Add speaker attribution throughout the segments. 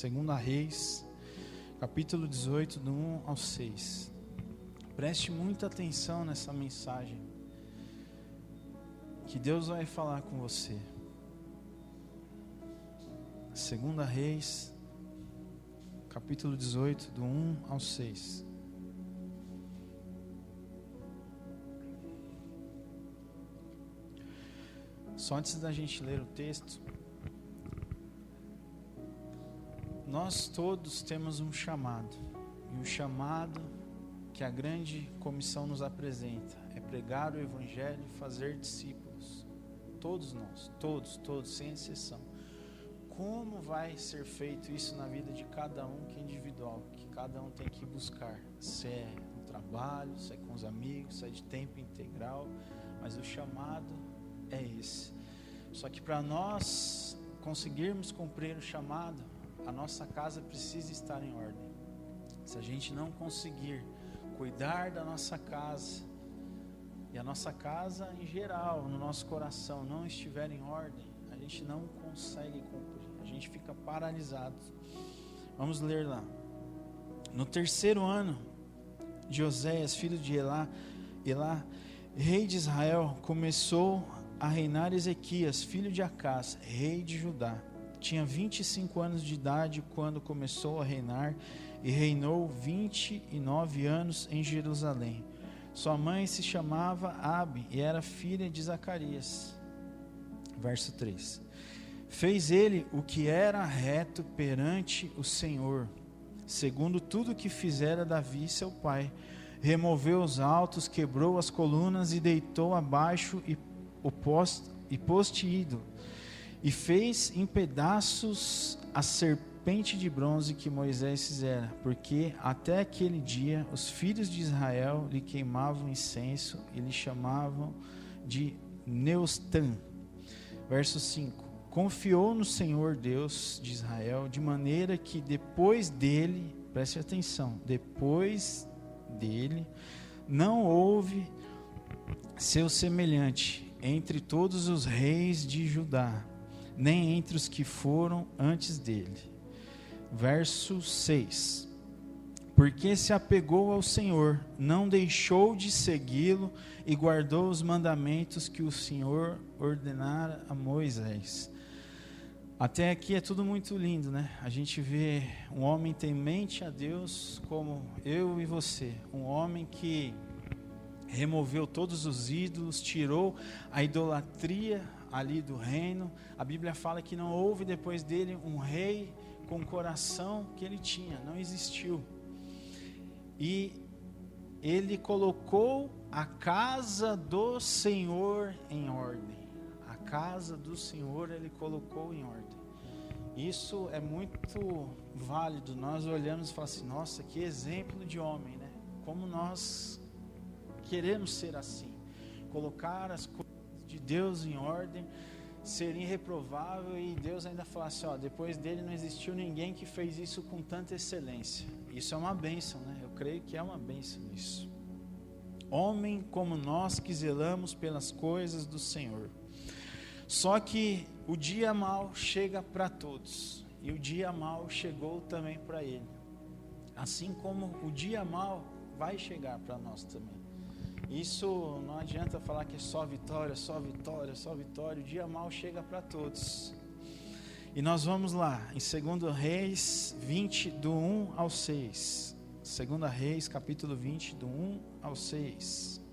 Speaker 1: 2 Reis, capítulo 18, do 1 ao 6. Preste muita atenção nessa mensagem, que Deus vai falar com você. 2 Reis, capítulo 18, do 1 ao 6. Só antes da gente ler o texto, nós todos temos um chamado, e o chamado que a grande comissão nos apresenta é pregar o evangelho e fazer discípulos. Todos nós, todos, sem exceção. Como vai ser feito isso na vida de cada um que é individual, que cada um tem que buscar, se é no trabalho, se é com os amigos, se é de tempo integral, mas o chamado é esse. Só que para nós conseguirmos cumprir o chamado, a nossa casa precisa estar em ordem. Se a gente não conseguir cuidar da nossa casa, e a nossa casa em geral, no nosso coração, não estiver em ordem, a gente não consegue cumprir, a gente fica paralisado. Vamos ler lá. No 3º ano de Oséias, filho de Elá, rei de Israel, começou a reinar Ezequias, filho de Acás, rei de Judá. Tinha 25 anos de idade quando começou a reinar, e reinou 29 anos em Jerusalém. Sua mãe se chamava Abi e era filha de Zacarias. Verso 3. Fez ele o que era reto perante o Senhor, segundo tudo que fizera Davi seu pai. Removeu os altos, quebrou as colunas e deitou abaixo o poste ídolo, e fez em pedaços a serpente de bronze que Moisés fizera, porque até aquele dia os filhos de Israel lhe queimavam incenso e lhe chamavam de Neustã. Verso 5. Confiou no Senhor Deus de Israel, de maneira que depois dele, preste atenção, depois dele não houve seu semelhante entre todos os reis de Judá, nem entre os que foram antes dele. Verso 6. Porque se apegou ao Senhor, não deixou de segui-lo e guardou os mandamentos que o Senhor ordenara a Moisés. Até aqui é tudo muito lindo, né? A gente vê um homem temente a Deus como eu e você. Um homem que removeu todos os ídolos, tirou a idolatria ali do reino. A Bíblia fala que não houve depois dele um rei com o coração que ele tinha, não existiu. E ele colocou a casa do Senhor em ordem. A casa do Senhor ele colocou em ordem. Isso é muito válido. Nós olhamos e falamos assim: nossa, que exemplo de homem, né? Como nós queremos ser assim, colocar as coisas de Deus em ordem, ser irreprovável, e Deus ainda fala assim: ó, depois dele não existiu ninguém que fez isso com tanta excelência. Isso é uma bênção, né? Eu creio que é uma bênção isso. Homem como nós que zelamos pelas coisas do Senhor. Só que o dia mau chega para todos, e o dia mau chegou também para ele, assim como o dia mau vai chegar para nós também. Isso não adianta falar que é só vitória, só vitória, só vitória. O dia mau chega para todos. E nós vamos lá, em 2 Reis 20, do 1 ao 6. 2 Reis, capítulo 20, do 1 ao 6.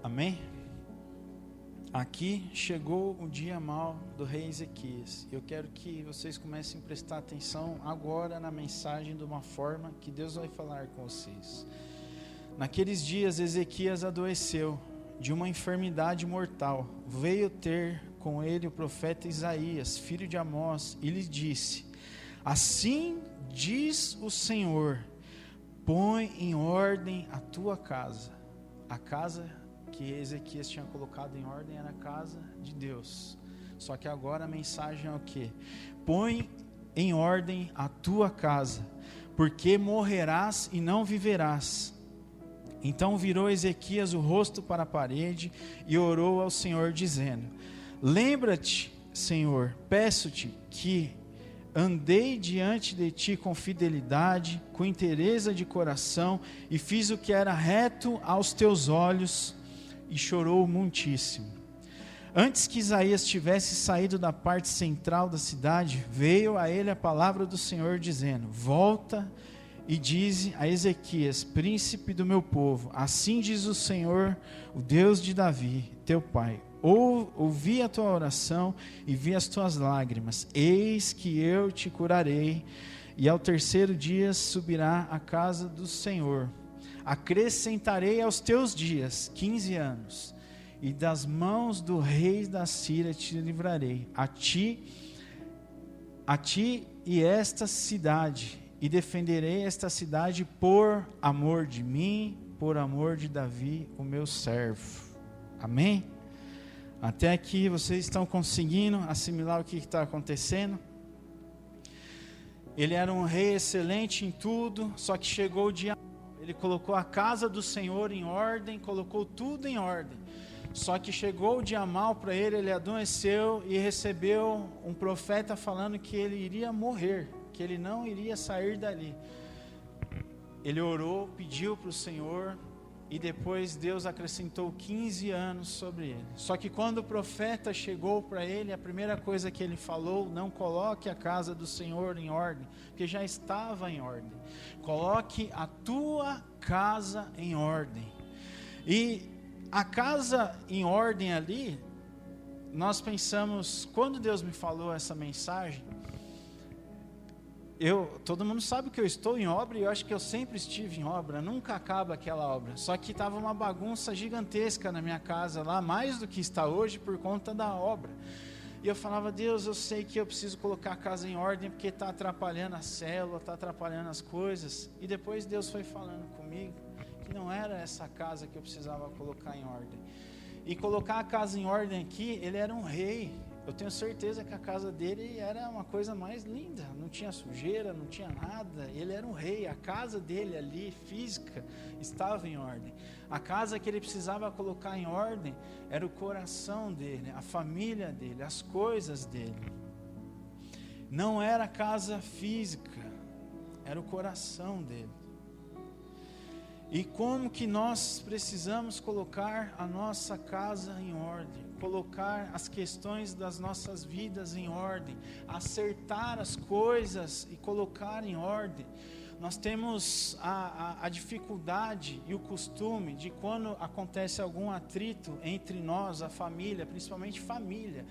Speaker 1: Amém? Aqui chegou o dia mau do rei Ezequias. Eu quero que vocês comecem a prestar atenção agora na mensagem de uma forma que Deus vai falar com vocês. Naqueles dias Ezequias adoeceu de uma enfermidade mortal. Veio ter com ele o profeta Isaías, filho de Amós, e lhe disse: assim diz o Senhor, põe em ordem a tua casa. A casa que Ezequias tinha colocado em ordem era a casa de Deus. Só que agora a mensagem é o quê? Põe em ordem a tua casa, porque morrerás e não viverás. Então virou Ezequias o rosto para a parede e orou ao Senhor, dizendo: lembra-te, Senhor, peço-te que andei diante de ti com fidelidade, com inteireza de coração, e fiz o que era reto aos teus olhos. E chorou muitíssimo. Antes que Isaías tivesse saído da parte central da cidade, veio a ele a palavra do Senhor, dizendo: volta e dize a Ezequias, príncipe do meu povo, assim diz o Senhor, o Deus de Davi, teu pai: ouvi a tua oração e vi as tuas lágrimas, eis que eu te curarei, e ao terceiro dia subirá à casa do Senhor. Acrescentarei aos teus dias 15 anos, e das mãos do rei da Síria te livrarei, a ti e esta cidade, e defenderei esta cidade por amor de mim, por amor de Davi, o meu servo. Amém? Até aqui vocês estão conseguindo assimilar o que está acontecendo? Ele era um rei excelente em tudo, só que chegou o dia, ele colocou a casa do Senhor em ordem, colocou tudo em ordem. Só que chegou o dia mau para ele, ele adoeceu e recebeu um profeta falando que ele iria morrer, que ele não iria sair dali. Ele orou, pediu para o Senhor, e depois Deus acrescentou 15 anos sobre ele. Só que quando o profeta chegou para ele, a primeira coisa que ele falou: não coloque a casa do Senhor em ordem, porque já estava em ordem. Coloque a tua casa em ordem. E a casa em ordem ali, nós pensamos, quando Deus me falou essa mensagem, todo mundo sabe que eu estou em obra, e eu acho que eu sempre estive em obra, nunca acaba aquela obra. Só que estava uma bagunça gigantesca na minha casa lá, mais do que está hoje por conta da obra. E eu falava: Deus, eu sei que eu preciso colocar a casa em ordem, porque está atrapalhando a célula, está atrapalhando as coisas. E depois Deus foi falando comigo que não era essa casa que eu precisava colocar em ordem. E colocar a casa em ordem aqui, ele era um rei. Eu tenho certeza que a casa dele era uma coisa mais linda, não tinha sujeira, não tinha nada. Ele era um rei, a casa dele ali, física, estava em ordem. A casa que ele precisava colocar em ordem era o coração dele, a família dele, as coisas dele. Não era a casa física, era o coração dele. E como que nós precisamos colocar a nossa casa em ordem, colocar as questões das nossas vidas em ordem, acertar as coisas e colocar em ordem. Nós temos a dificuldade e o costume de, quando acontece algum atrito entre nós, a família, principalmente família,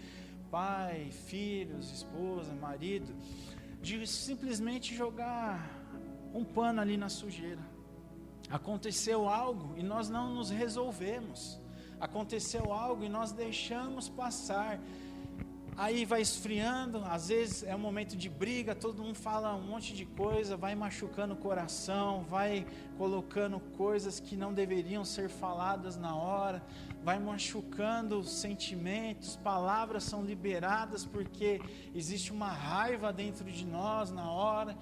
Speaker 1: pai, filhos, esposa, marido, de simplesmente jogar um pano ali na sujeira. Aconteceu algo e nós não nos resolvemos. Aconteceu algo e nós deixamos passar. Aí vai esfriando, às vezes é um momento de briga, todo mundo fala um monte de coisa, vai machucando o coração, vai colocando coisas que não deveriam ser faladas na hora, vai machucando sentimentos, palavras são liberadas porque existe uma raiva dentro de nós na hora.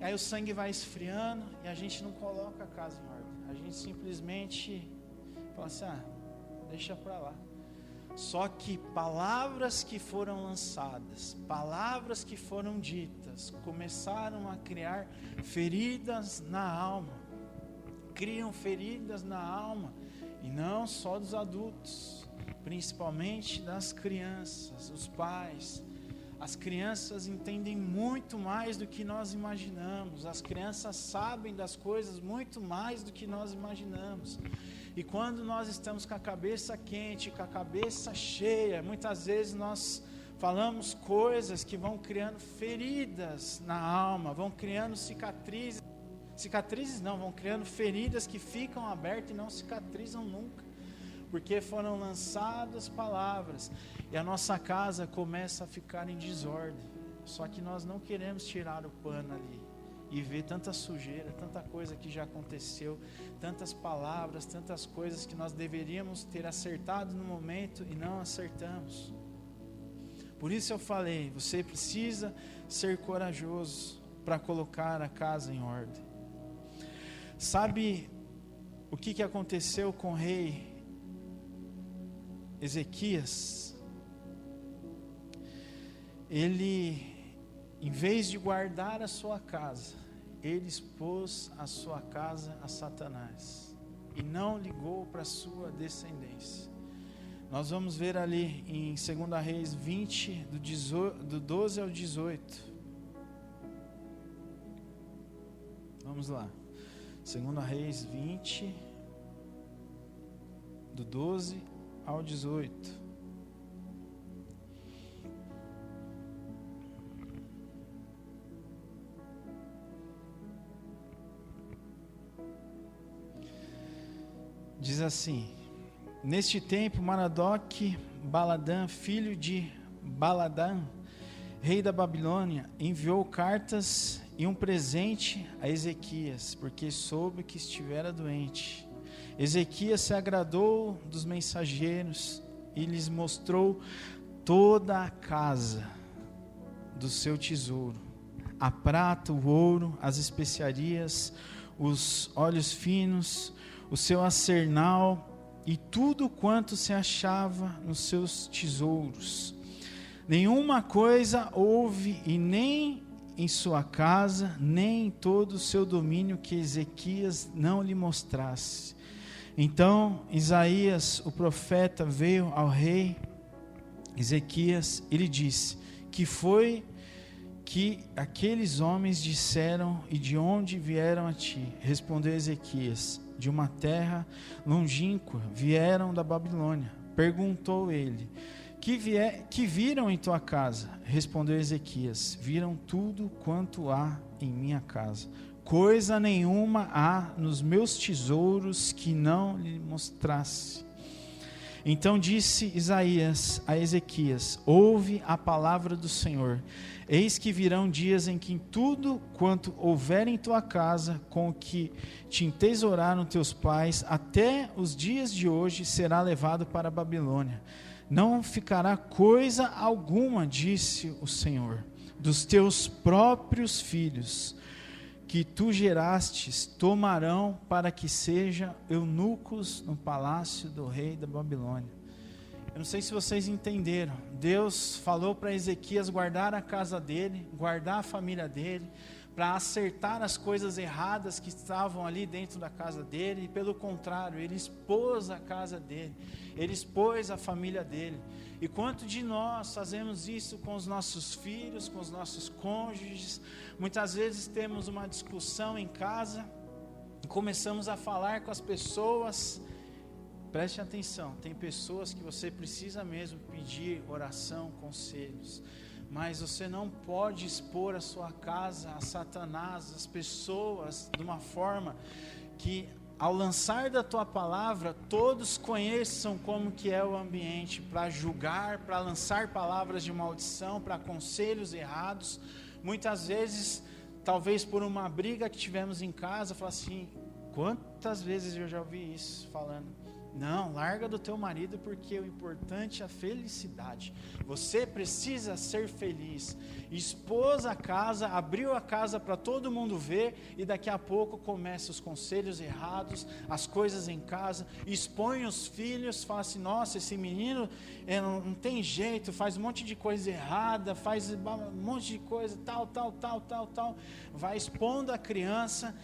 Speaker 1: Aí o sangue vai esfriando e a gente não coloca a casa em ordem. A gente simplesmente fala assim: deixa para lá. Só que palavras que foram lançadas, palavras que foram ditas, começaram a criar feridas na alma. Criam feridas na alma, e não só dos adultos, principalmente das crianças, os pais. As crianças entendem muito mais do que nós imaginamos. As crianças sabem das coisas muito mais do que nós imaginamos. E quando nós estamos com a cabeça quente, com a cabeça cheia, muitas vezes nós falamos coisas que vão criando feridas na alma, vão criando cicatrizes. Cicatrizes não, vão criando feridas que ficam abertas e não cicatrizam nunca. Porque foram lançadas palavras e a nossa casa começa a ficar em desordem. Só que nós não queremos tirar o pano ali e ver tanta sujeira, tanta coisa que já aconteceu, tantas palavras, tantas coisas que nós deveríamos ter acertado no momento e não acertamos. Por isso eu falei, você precisa ser corajoso, para colocar a casa em ordem. Sabe o que aconteceu com o rei Ezequias? Ele, em vez de guardar a sua casa, ele expôs a sua casa a Satanás e não ligou para a sua descendência. Nós vamos ver ali em 2 Reis 20, do 12 ao 18. Vamos lá. 2 Reis 20, do 12 ao 18. Diz assim: neste tempo, Maradoque Baladã, filho de Baladã, rei da Babilônia, enviou cartas e um presente a Ezequias, porque soube que estivera doente. Ezequias se agradou dos mensageiros e lhes mostrou toda a casa do seu tesouro, a prata, o ouro, as especiarias, os óleos finos, o seu arsenal e tudo quanto se achava nos seus tesouros. Nenhuma coisa houve, e nem em sua casa, nem em todo o seu domínio, que Ezequias não lhe mostrasse. Então Isaías, o profeta, veio ao rei Ezequias e lhe disse: que foi que aqueles homens disseram e de onde vieram a ti? Respondeu Ezequias: de uma terra longínqua, vieram da Babilônia. Perguntou ele: que viram em tua casa? Respondeu Ezequias: viram tudo quanto há em minha casa. Coisa nenhuma há nos meus tesouros que não lhe mostrasse. Então disse Isaías a Ezequias: ouve a palavra do Senhor. Eis que virão dias em que tudo quanto houver em tua casa, com o que te entesouraram teus pais, até os dias de hoje, será levado para a Babilônia. Não ficará coisa alguma, disse o Senhor, dos teus próprios filhos, que tu gerastes, tomarão para que sejam eunucos no palácio do rei da Babilônia. Eu não sei se vocês entenderam. Deus falou para Ezequias guardar a casa dele, guardar a família dele, para acertar as coisas erradas que estavam ali dentro da casa dele, e pelo contrário, ele expôs a casa dele, ele expôs a família dele. E quanto de nós fazemos isso com os nossos filhos, com os nossos cônjuges? Muitas vezes temos uma discussão em casa, e começamos a falar com as pessoas. Preste atenção, tem pessoas que você precisa mesmo pedir oração, conselhos, mas você não pode expor a sua casa a Satanás, as pessoas, de uma forma que, ao lançar da tua palavra, todos conheçam como que é o ambiente, para julgar, para lançar palavras de maldição, para conselhos errados. Muitas vezes, talvez por uma briga que tivemos em casa, fala assim: quantas vezes eu já ouvi isso falando? Não, larga do teu marido, porque o importante é a felicidade. Você precisa ser feliz. Expôs a casa, abriu a casa para todo mundo ver, e daqui a pouco começam os conselhos errados, as coisas em casa, expõe os filhos, fala assim: nossa, esse menino não tem jeito, faz um monte de coisa errada, faz um monte de coisa, tal. Vai expondo a criança.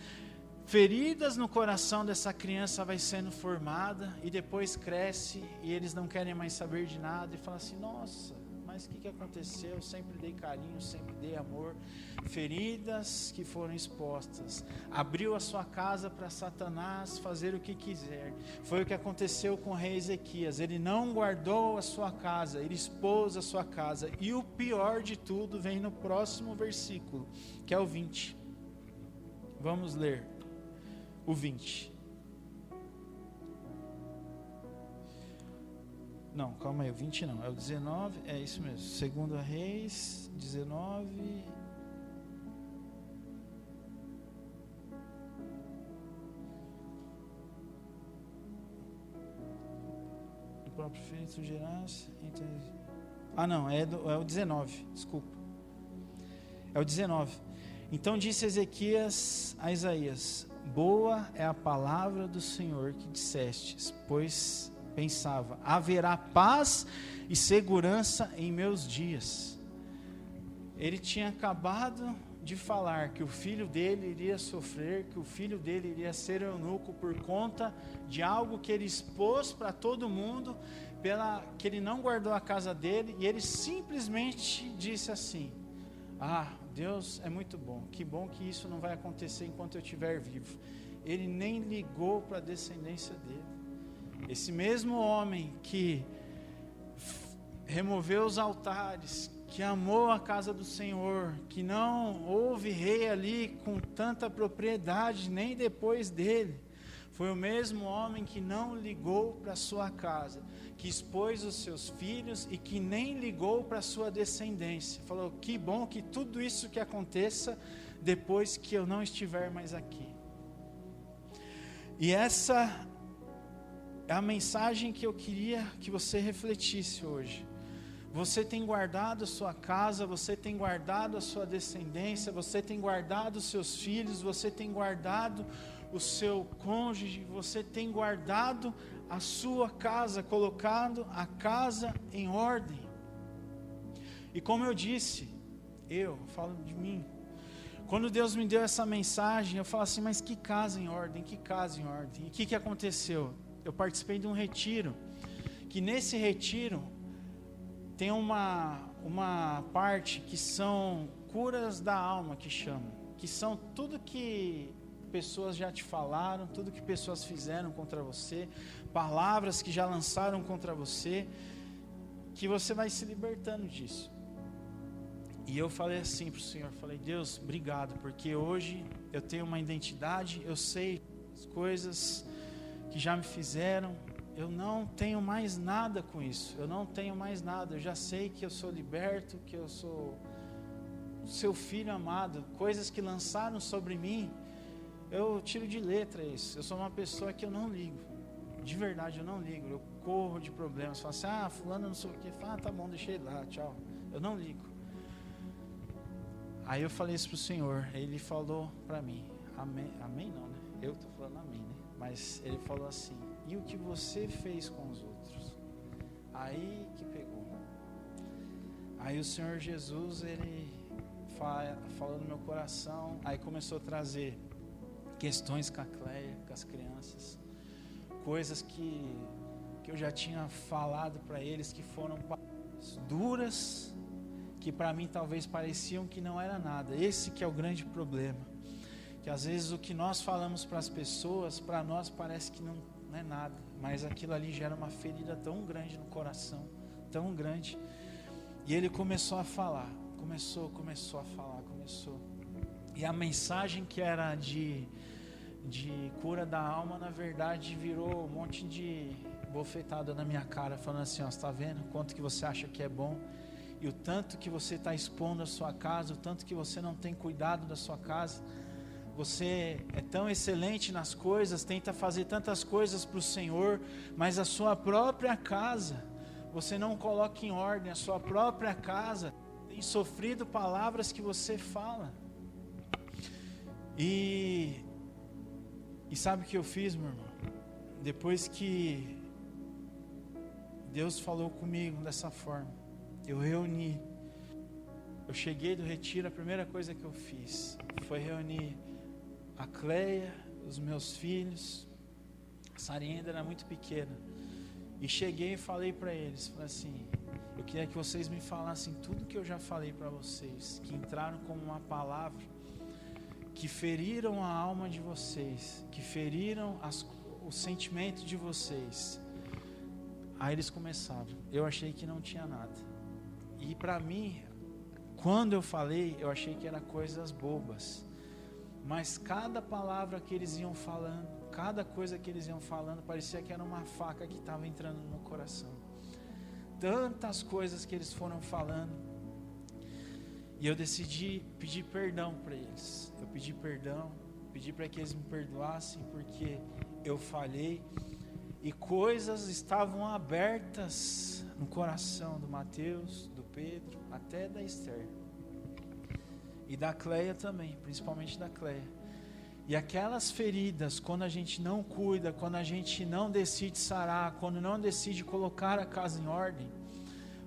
Speaker 1: Feridas no coração dessa criança vai sendo formada, e depois cresce e eles não querem mais saber de nada e falam assim: nossa, mas o que aconteceu? Eu sempre dei carinho, sempre dei amor. Feridas que foram expostas. Abriu a sua casa para Satanás fazer o que quiser. Foi o que aconteceu com o rei Ezequias. Ele não guardou a sua casa, ele expôs a sua casa. E o pior de tudo vem no próximo versículo, que é o 20. Vamos ler o 20. Não, calma aí, o 20 não, é o 19, é isso mesmo. 2 Reis 19. Do próprio filho tu geraste. Ah, não, é o 19, desculpa. É o 19. Então disse Ezequias a Isaías: boa é a palavra do Senhor que dissestes, pois pensava, haverá paz e segurança em meus dias. Ele tinha acabado de falar que o filho dele iria sofrer, que o filho dele iria ser eunuco por conta de algo que ele expôs para todo mundo, que ele não guardou a casa dele, e ele simplesmente disse assim: Deus é muito bom, que bom que isso não vai acontecer enquanto eu estiver vivo. Ele nem ligou para a descendência dele. Esse mesmo homem que removeu os altares, que amou a casa do Senhor, que não houve rei ali com tanta propriedade, nem depois dele, foi o mesmo homem que não ligou para a sua casa, que expôs os seus filhos e que nem ligou para a sua descendência. Falou: que bom que tudo isso que aconteça depois que eu não estiver mais aqui. E essa é a mensagem que eu queria que você refletisse hoje. Você tem guardado a sua casa, você tem guardado a sua descendência, você tem guardado os seus filhos, você tem guardado o seu cônjuge, você tem guardado a sua casa, colocado a casa em ordem. E como eu disse, eu falo de mim, quando Deus me deu essa mensagem, eu falo assim: mas que casa em ordem, que casa em ordem? E o que aconteceu? Eu participei de um retiro, que nesse retiro tem uma parte que são curas da alma, que chamam, que são tudo que pessoas já te falaram, tudo que pessoas fizeram contra você, palavras que já lançaram contra você, que você vai se libertando disso. E eu falei assim para o Senhor, falei: Deus, obrigado, porque hoje eu tenho uma identidade, eu sei as coisas que já me fizeram, eu não tenho mais nada com isso, eu não tenho mais nada, eu já sei que eu sou liberto, que eu sou seu filho amado. Coisas que lançaram sobre mim, eu tiro de letra isso. Eu sou uma pessoa que eu não ligo, de verdade eu não ligo, eu corro de problemas, falo assim: fulano não sei o que, tá bom, deixei lá, tchau, eu não ligo. Aí eu falei isso pro Senhor, ele falou para mim, amém não, né? Eu tô falando amém, né? Mas ele falou assim: e o que você fez com os outros? Aí que pegou. Aí o Senhor Jesus, ele falou no meu coração, aí começou a trazer questões com a Cleia, com as crianças, coisas que eu já tinha falado para eles, que foram duras, que para mim talvez pareciam que não era nada. Esse que é o grande problema, que às vezes o que nós falamos para as pessoas, para nós parece que não é nada, mas aquilo ali gera uma ferida tão grande no coração, tão grande. E ele começou a falar, começou a falar, e a mensagem que era de cura da alma, na verdade virou um monte de bofetada na minha cara, falando assim: você está vendo quanto que você acha que é bom, e o tanto que você está expondo a sua casa, o tanto que você não tem cuidado da sua casa. Você é tão excelente nas coisas, tenta fazer tantas coisas para o Senhor, mas a sua própria casa você não coloca em ordem. A sua própria casa tem sofrido palavras que você fala. E sabe o que eu fiz, meu irmão? Depois que Deus falou comigo dessa forma, eu cheguei do retiro, a primeira coisa que eu fiz foi reunir a Cleia, os meus filhos. A Sarinha ainda era muito pequena, e cheguei e falei para eles, falei assim: eu queria que vocês me falassem tudo que eu já falei para vocês, que entraram como uma palavra, que feriram a alma de vocês, que feriram o sentimento de vocês. Aí eles começaram, eu achei que não tinha nada. E para mim, quando eu falei, eu achei que era coisas bobas, mas cada palavra que eles iam falando, cada coisa que eles iam falando, parecia que era uma faca que estava entrando no meu coração. Tantas coisas que eles foram falando, e eu decidi pedir perdão para eles. Eu pedi perdão, pedi para que eles me perdoassem, porque eu falhei, e coisas estavam abertas no coração do Mateus, do Pedro, até da Esther. E da Cleia também, principalmente da Cleia. E aquelas feridas, quando a gente não cuida, quando a gente não decide sarar, quando não decide colocar a casa em ordem,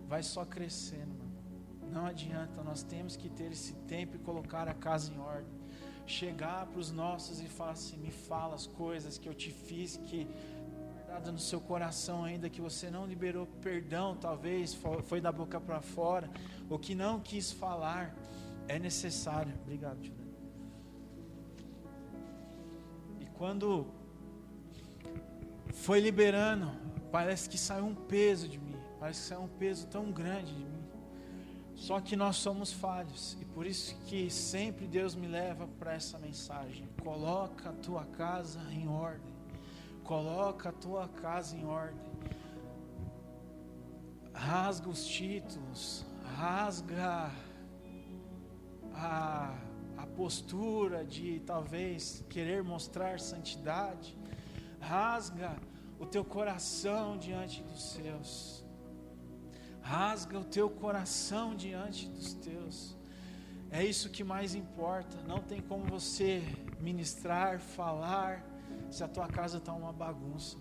Speaker 1: vai só crescendo, meu irmão. Não adianta, nós temos que ter esse tempo e colocar a casa em ordem. Chegar para os nossos e falar assim: me fala as coisas que eu te fiz, que guardada no seu coração ainda, que você não liberou perdão, talvez foi da boca para fora, ou que não quis falar. É necessário. Obrigado, Juliana. E quando foi liberando, parece que saiu um peso de mim. Parece que saiu um peso tão grande de mim. Só que nós somos falhos. E por isso que sempre Deus me leva para essa mensagem. Coloca a tua casa em ordem. Coloca a tua casa em ordem. Rasga os títulos. Rasga a postura de talvez querer mostrar santidade. Rasga o teu coração diante dos seus. Rasga o teu coração diante dos teus. É isso que mais importa. Não tem como você ministrar, falar, se a tua casa está uma bagunça.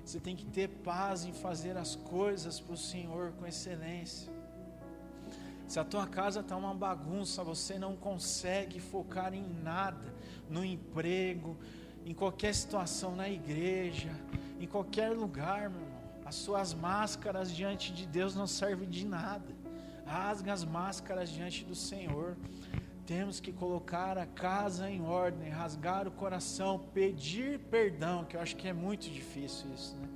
Speaker 1: Você tem que ter paz em fazer as coisas para o Senhor com excelência. Se a tua casa está uma bagunça, você não consegue focar em nada, no emprego, em qualquer situação, na igreja, em qualquer lugar, meu irmão. As suas máscaras diante de Deus não servem de nada. Rasga as máscaras diante do Senhor. Temos que colocar a casa em ordem, rasgar o coração, pedir perdão, que eu acho que é muito difícil isso, né?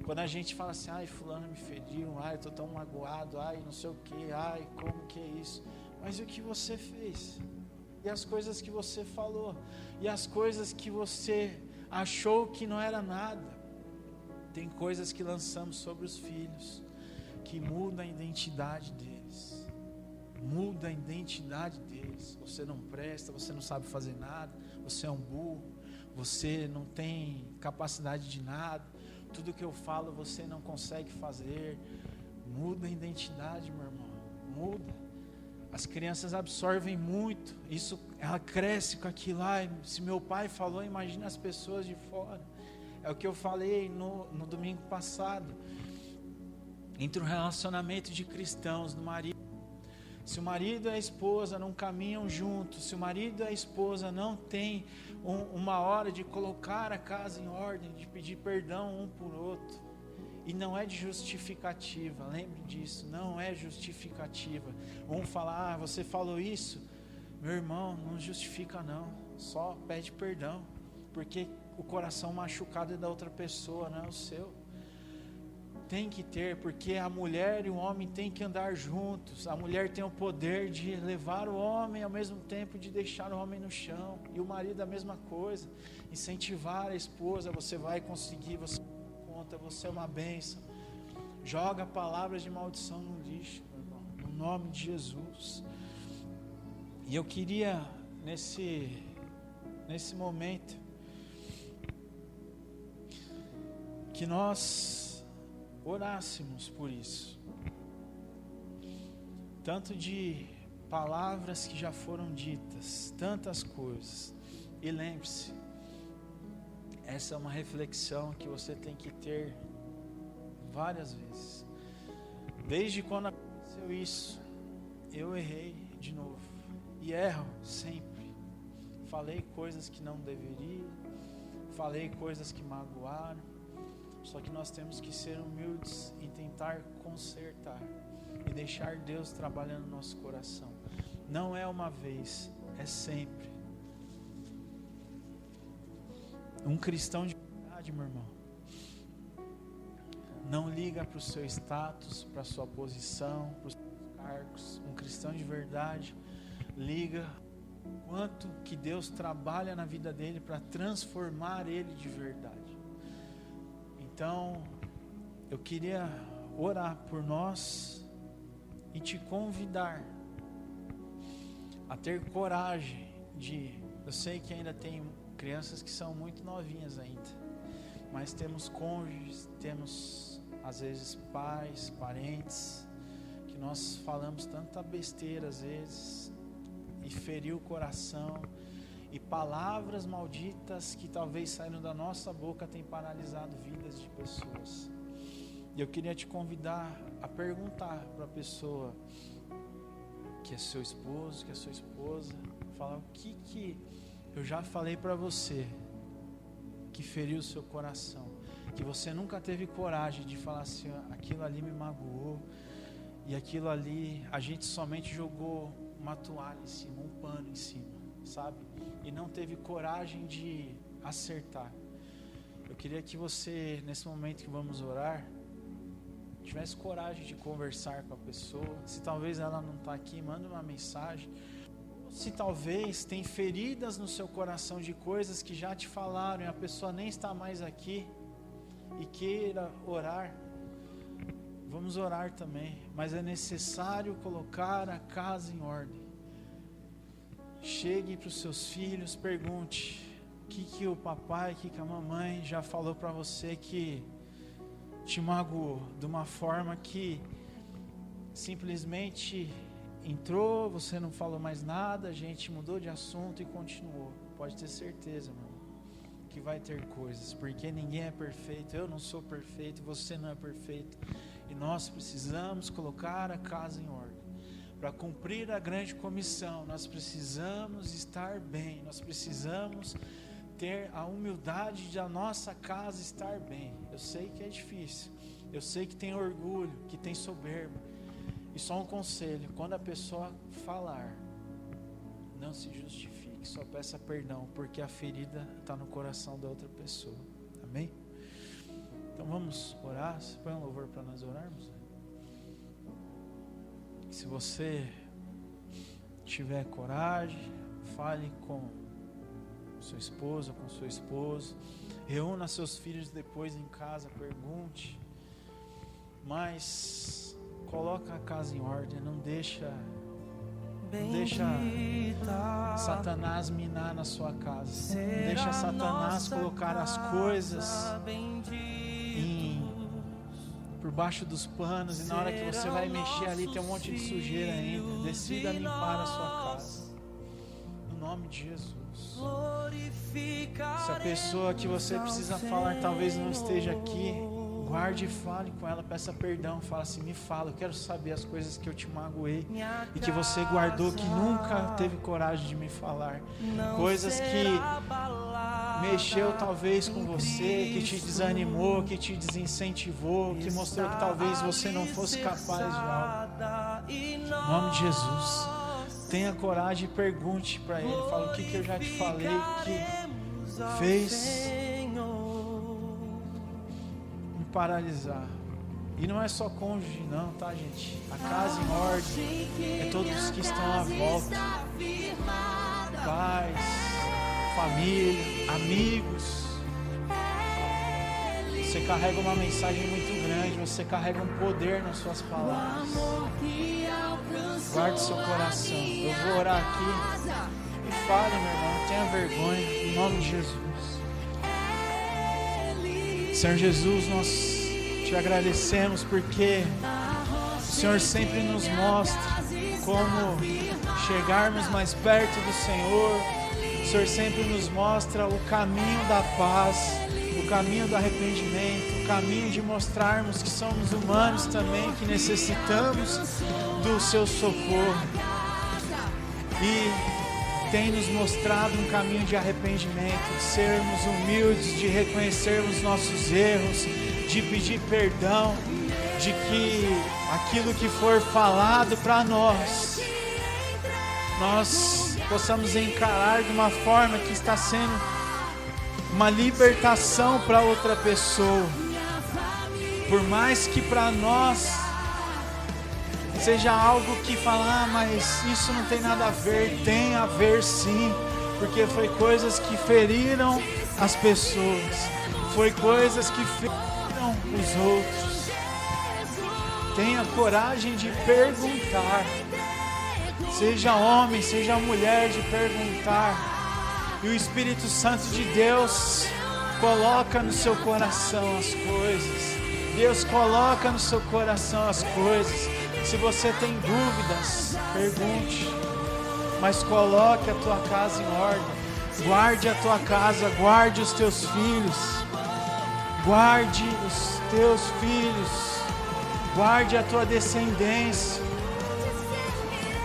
Speaker 1: Quando a gente fala assim: ai, fulano me feriu, ai, eu estou tão magoado, ai, não sei o que, ai, como que é isso? Mas e o que você fez? E as coisas que você falou? E as coisas que você achou que não era nada? Tem coisas que lançamos sobre os filhos, que mudam a identidade deles. Muda a identidade deles. Você não presta, você não sabe fazer nada, você é um burro, você não tem capacidade de nada. Tudo que eu falo você não consegue fazer. Muda a identidade, meu irmão. Muda. As crianças absorvem muito. Isso, ela cresce com aquilo lá. Se meu pai falou, imagina as pessoas de fora. É o que eu falei no domingo passado. Entre o relacionamento de cristãos, do marido. Se o marido e a esposa não caminham juntos, se o marido e a esposa não têm uma hora de colocar a casa em ordem, de pedir perdão um por outro, e não é de justificativa, lembre disso, não é justificativa. Um fala: ah, você falou isso, meu irmão, não justifica não, só pede perdão, porque o coração machucado é da outra pessoa, não é o seu. Tem que ter, porque a mulher e o homem têm que andar juntos. A mulher tem o poder de levar o homem, ao mesmo tempo de deixar o homem no chão. E o marido a mesma coisa. Incentivar a esposa: você vai conseguir, você conta, você é uma bênção. Joga palavras de maldição no lixo, meu irmão, no nome de Jesus. E eu queria, nesse momento, que nós orássemos por isso, tanto de palavras que já foram ditas, tantas coisas. E lembre-se, essa é uma reflexão que você tem que ter várias vezes. Desde quando aconteceu isso, eu errei de novo, e erro sempre. Falei coisas que não deveria, falei coisas que magoaram. Só que nós temos que ser humildes e tentar consertar e deixar Deus trabalhar no nosso coração. Não é uma vez, é sempre. Um cristão de verdade, meu irmão, não liga para o seu status, para a sua posição, para os seus cargos. Um cristão de verdade liga quanto que Deus trabalha na vida dele para transformar ele de verdade. Então, eu queria orar por nós e te convidar a ter coragem de... Eu sei que ainda tem crianças que são muito novinhas ainda, mas temos cônjuges, temos às vezes pais, parentes, que nós falamos tanta besteira às vezes, e feriu o coração, e palavras malditas que talvez saíram da nossa boca têm paralisado vidas de pessoas. E eu queria te convidar a perguntar para a pessoa que é seu esposo, que é sua esposa, falar o que eu já falei para você que feriu o seu coração, que você nunca teve coragem de falar assim, aquilo ali me magoou, e aquilo ali a gente somente jogou uma toalha em cima, um pano em cima, sabe? E não teve coragem de acertar. Eu queria que você, nesse momento que vamos orar, tivesse coragem de conversar com a pessoa. Se talvez ela não está aqui, manda uma mensagem. Se talvez tem feridas no seu coração de coisas que já te falaram e a pessoa nem está mais aqui e queira orar, vamos orar também. Mas é necessário colocar a casa em ordem. Chegue para os seus filhos, pergunte o que o papai, o que a mamãe já falou para você que te magoou, de uma forma que simplesmente entrou, você não falou mais nada, a gente mudou de assunto e continuou. Pode ter certeza, meu irmão, que vai ter coisas, porque ninguém é perfeito, eu não sou perfeito, você não é perfeito, e nós precisamos colocar a casa em ordem. Para cumprir a grande comissão, nós precisamos estar bem, nós precisamos ter a humildade de a nossa casa estar bem. Eu sei que é difícil, eu sei que tem orgulho, que tem soberba, e só um conselho: quando a pessoa falar, não se justifique, só peça perdão, porque a ferida está no coração da outra pessoa. Amém? Então vamos orar. Você põe um louvor para nós orarmos? Se você tiver coragem, fale com sua esposa, com seu esposo, reúna seus filhos depois em casa, pergunte, mas coloca a casa em ordem, não deixa Satanás minar na sua casa, não deixa Satanás colocar as coisas por baixo dos panos, e na hora que você vai mexer ali tem um monte de sujeira ainda. Decida limpar a sua casa, no nome de Jesus. Se a pessoa que você precisa falar talvez não esteja aqui, guarde e fale com ela, peça perdão, fala assim: me fala, eu quero saber as coisas que eu te magoei e que você guardou, que nunca teve coragem de me falar, coisas que mexeu talvez com você, que te desanimou, que te desincentivou, que mostrou que talvez você não fosse capaz de algo. Em nome de Jesus, tenha coragem e pergunte para ele, fala: o que eu já te falei que fez me paralisar? E não é só cônjuge não, tá, gente? A casa em ordem é todos que estão à volta, pais, família, amigos. Você carrega uma mensagem muito grande, você carrega um poder nas suas palavras. Guarde seu coração. Eu vou orar aqui e fale, meu irmão, não tenha vergonha, em nome de Jesus. Senhor Jesus, nós te agradecemos porque o Senhor sempre nos mostra como chegarmos mais perto do Senhor. O Senhor sempre nos mostra o caminho da paz, o caminho do arrependimento, o caminho de mostrarmos que somos humanos também, que necessitamos do seu socorro. E tem nos mostrado um caminho de arrependimento, de sermos humildes, de reconhecermos nossos erros, de pedir perdão, de que aquilo que for falado para nós possamos encarar de uma forma que está sendo uma libertação para outra pessoa. Por mais que para nós seja algo que fala: mas isso não tem nada a ver. Tem a ver sim, porque foi coisas que feriram as pessoas, foi coisas que feriram os outros. Tenha coragem de perguntar, seja homem, seja mulher, de perguntar, e o Espírito Santo de Deus coloca no seu coração as coisas. Deus coloca no seu coração as coisas. Se você tem dúvidas, pergunte. mas coloque a tua casa em ordem. Guarde a tua casa, guarde os teus filhos, guarde os teus filhos, guarde a tua descendência.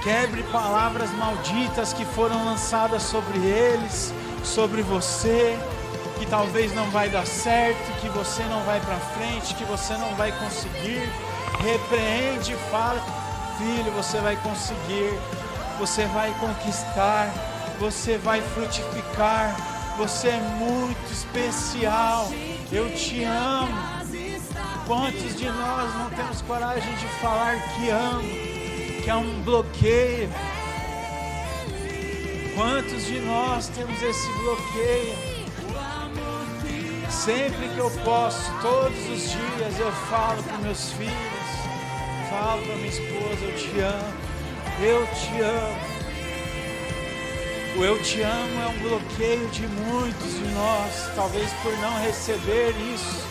Speaker 1: Quebre palavras malditas que foram lançadas sobre eles, sobre você, que talvez não vai dar certo, que você não vai para frente, que você não vai conseguir. Repreende e fala: filho, você vai conseguir, você vai conquistar, você vai frutificar, você é muito especial, eu te amo. Quantos de nós não temos coragem de falar que amo, que é um bloqueio? Quantos de nós temos esse bloqueio? Sempre que eu posso, todos os dias, eu falo para meus filhos, falo para minha esposa: eu te amo, eu te amo. O eu te amo é um bloqueio de muitos de nós, talvez por não receber isso,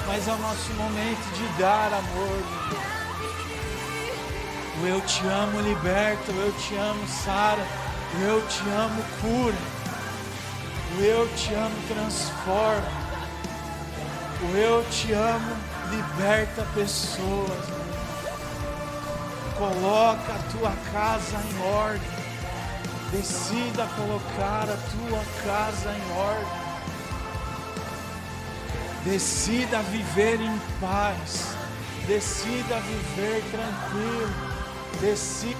Speaker 1: mas é o nosso momento de dar amor. O eu te amo liberta, o eu te amo sara, o eu te amo cura, o eu te amo transforma, o eu te amo liberta pessoas. Coloca a tua casa em ordem. Decida colocar a tua casa em ordem. Decida viver em paz. Decida viver tranquilo. Decida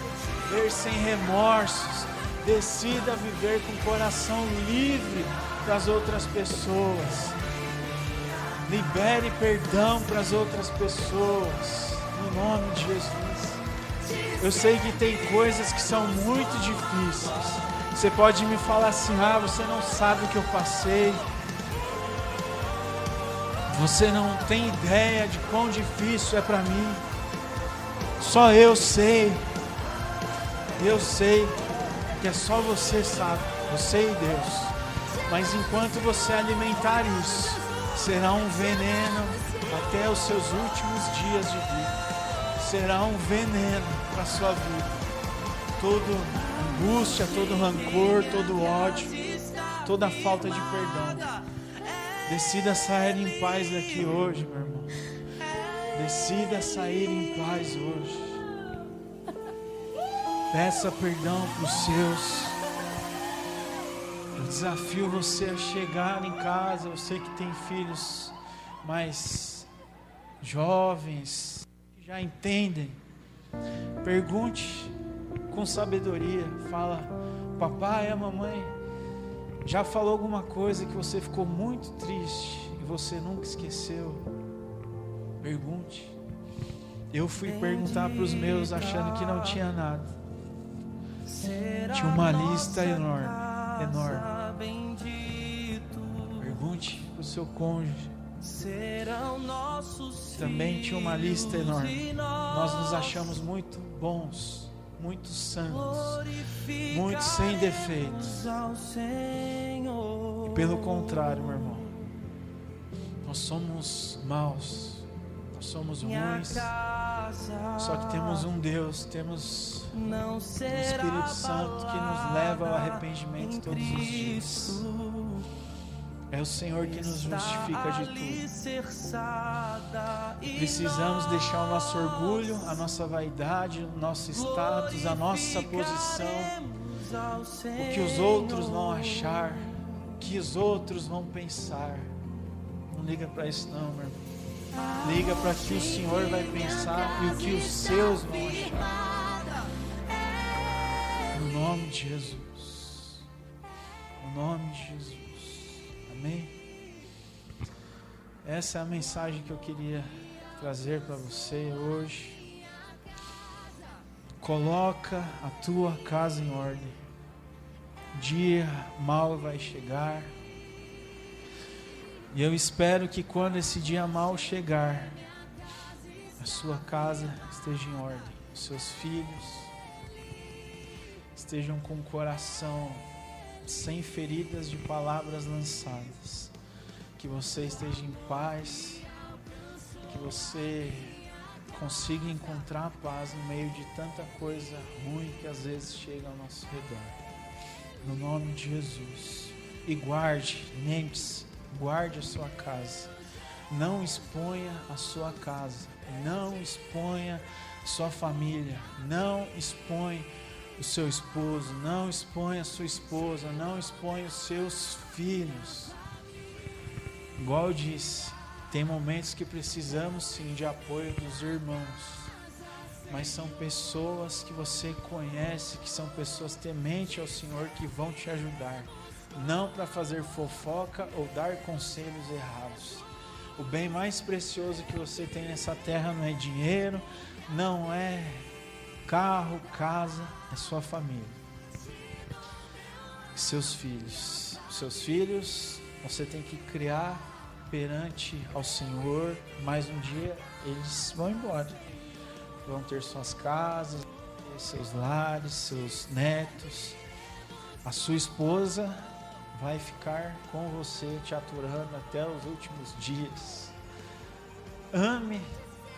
Speaker 1: viver sem remorsos. Decida viver com o coração livre para as outras pessoas. Libere perdão para as outras pessoas. No nome de Jesus. Eu sei que tem coisas que são muito difíceis. Você pode me falar assim: ah, você não sabe o que eu passei. Você não tem ideia de quão difícil é para mim. Só eu sei. Eu sei que é só você sabe. Você e Deus. Mas enquanto você alimentar isso, será um veneno até os seus últimos dias de vida. Será um veneno para a sua vida. Toda angústia, todo rancor, todo ódio, toda falta de perdão. Decida sair em paz daqui hoje, meu irmão. Decida sair em paz hoje. Peça perdão para os seus. Eu desafio você a chegar em casa. Eu sei que tem filhos mais jovens, já entendem. Pergunte com sabedoria. Fala: papai, a mamãe já falou alguma coisa que você ficou muito triste e você nunca esqueceu? Pergunte. Eu fui perguntar para os meus achando que não tinha nada. Tinha uma lista enorme. Pergunte para o seu cônjuge. Também tinha uma lista enorme. Nós nos achamos muito bons, muito santos, muito sem defeitos. E pelo contrário, meu irmão, nós somos maus, nós somos ruins. Só que temos um Deus, temos um Espírito Santo que nos leva ao arrependimento todos os dias. É o Senhor que nos justifica de tudo. Precisamos deixar o nosso orgulho, a nossa vaidade, o nosso status, a nossa posição, o que os outros vão achar, o que os outros vão pensar. Não liga para isso não, meu irmão. Liga para o que o Senhor vai pensar e o que os seus vão achar. No nome de Jesus. No nome de Jesus. Amém? Essa é a mensagem que eu queria trazer para você hoje. Coloca a tua casa em ordem. Dia mau vai chegar. E eu espero que quando esse dia mau chegar, a sua casa esteja em ordem. Os seus filhos estejam com o coração sem feridas de palavras lançadas. Que você esteja em paz, que você consiga encontrar paz no meio de tanta coisa ruim que às vezes chega ao nosso redor. No nome de Jesus. E guarde, lembre-se, guarde a sua casa. Não exponha a sua casa. Não exponha a sua família. Não exponha o seu esposo. Não exponha a sua esposa. Não exponha os seus filhos. Igual eu disse, tem momentos que precisamos sim de apoio dos irmãos. Mas são pessoas que você conhece, que são pessoas tementes ao Senhor, que vão te ajudar. Não para fazer fofoca ou dar conselhos errados. O bem mais precioso que você tem nessa terra não é dinheiro, não é carro, casa, é sua família. Seus filhos. Seus filhos você tem que criar perante ao Senhor, mas um dia eles vão embora. Vão ter suas casas, seus lares, seus netos. A sua esposa vai ficar com você, te aturando até os últimos dias. Ame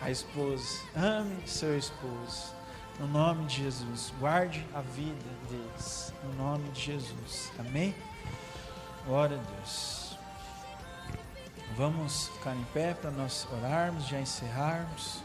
Speaker 1: a esposa, ame seu esposo. No nome de Jesus, guarde a vida deles. No nome de Jesus, amém? Glória a Deus. Vamos ficar em pé para nós orarmos, já encerrarmos.